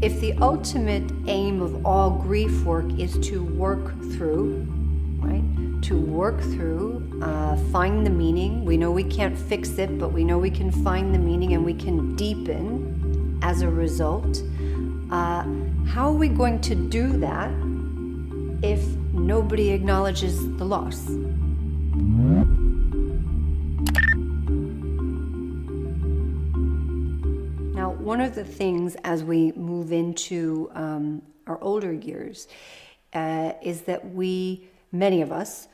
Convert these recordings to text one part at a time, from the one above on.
If the ultimate aim of all grief work is to work through, right? To work through, find the meaning. We know we can't fix it, but we know we can find the meaning and we can deepen as a result. How are we going to do that if nobody acknowledges the loss? Now, one of the things as we move into our older years is that many of us,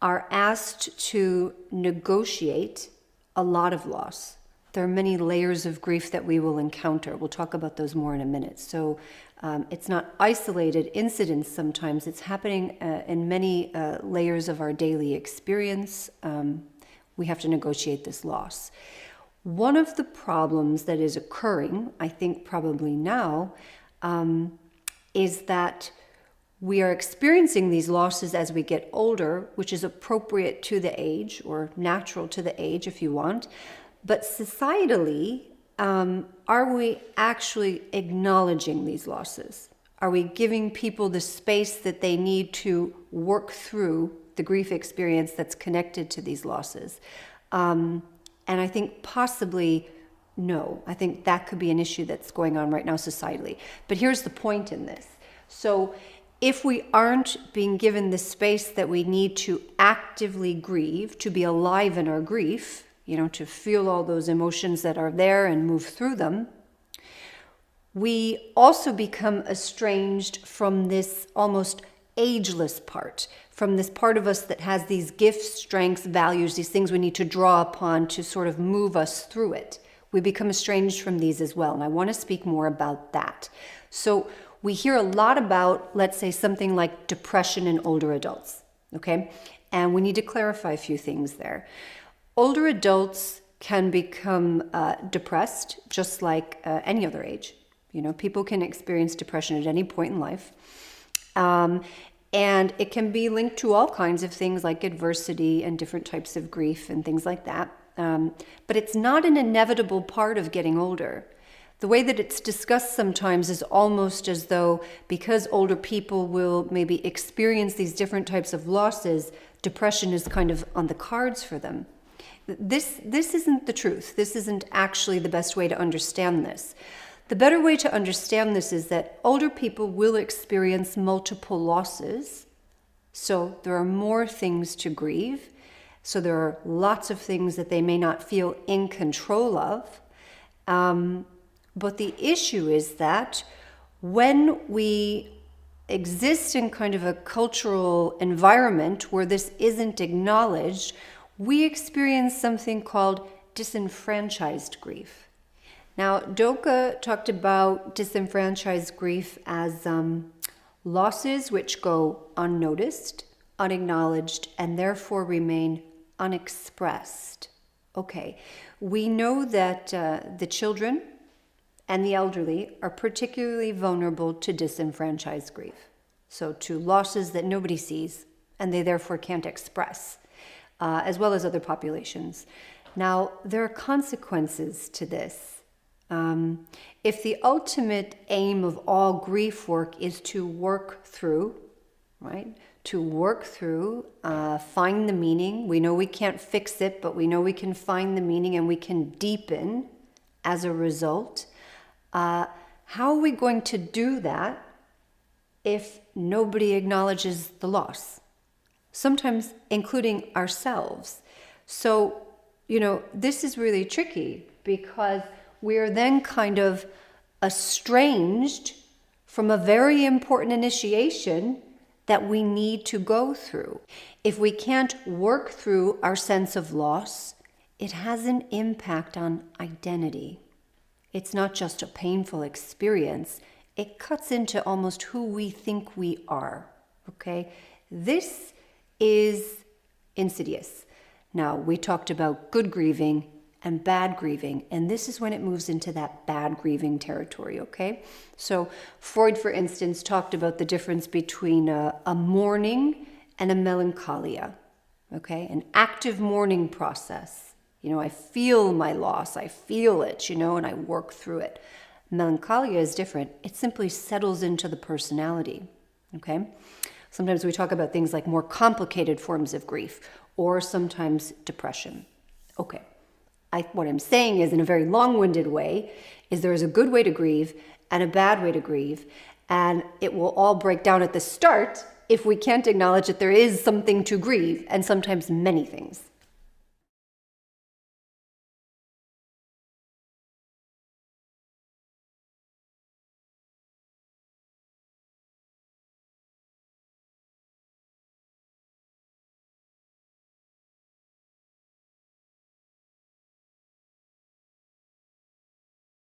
are asked to negotiate a lot of loss. There are many layers of grief that we will encounter. We'll talk about those more in a minute. So it's not isolated incidents sometimes. It's happening in many layers of our daily experience. We have to negotiate this loss. One of the problems that is occurring, I think probably now, is that we are experiencing these losses as we get older, which is appropriate to the age or natural to the age if you want. But societally, are we actually acknowledging these losses? Are we giving people the space that they need to work through the grief experience that's connected to these losses? And I think possibly no. I think that could be an issue that's going on right now societally. But here's the point in this. So if we aren't being given the space that we need to actively grieve, to be alive in our grief, to feel all those emotions that are there and move through them, we also become estranged from this almost ageless part, from this part of us that has these gifts, strengths, values, these things we need to draw upon to sort of move us through it. We become estranged from these as well, and I want to speak more about that. So we hear a lot about, let's say, something like depression in older adults, okay? And we need to clarify a few things there. Older adults can become depressed just like any other age. People can experience depression at any point in life. And it can be linked to all kinds of things like adversity and different types of grief and things like that. But it's not an inevitable part of getting older. The way that it's discussed sometimes is almost as though because older people will maybe experience these different types of losses, depression is kind of on the cards for them. This isn't the truth. This isn't actually the best way to understand this. The better way to understand this is that older people will experience multiple losses. So there are more things to grieve. So there are lots of things that they may not feel in control of. But the issue is that when we exist in kind of a cultural environment where this isn't acknowledged, we experience something called disenfranchised grief. Now, Doka talked about disenfranchised grief as losses which go unnoticed, unacknowledged, and therefore remain unexpressed. Okay, we know that the children and the elderly are particularly vulnerable to disenfranchised grief. So to losses that nobody sees and they therefore can't express, as well as other populations. Now, there are consequences to this. If the ultimate aim of all grief work is to work through, right? To work through, find the meaning. We know we can't fix it, but we know we can find the meaning and we can deepen as a result. How are we going to do that if nobody acknowledges the loss? Sometimes including ourselves. So, this is really tricky because we're then kind of estranged from a very important initiation that we need to go through. If we can't work through our sense of loss, it has an impact on identity. It's not just a painful experience, it cuts into almost who we think we are, okay? This is insidious. Now, we talked about good grieving and bad grieving, and this is when it moves into that bad grieving territory, okay? So Freud, for instance, talked about the difference between a mourning and a melancholia, okay? An active mourning process. I feel my loss, I feel it, and I work through it. Melancholia is different. It simply settles into the personality, okay? Sometimes we talk about things like more complicated forms of grief, or sometimes depression. Okay, what I'm saying is, in a very long-winded way, is there is a good way to grieve and a bad way to grieve, and it will all break down at the start if we can't acknowledge that there is something to grieve, and sometimes many things.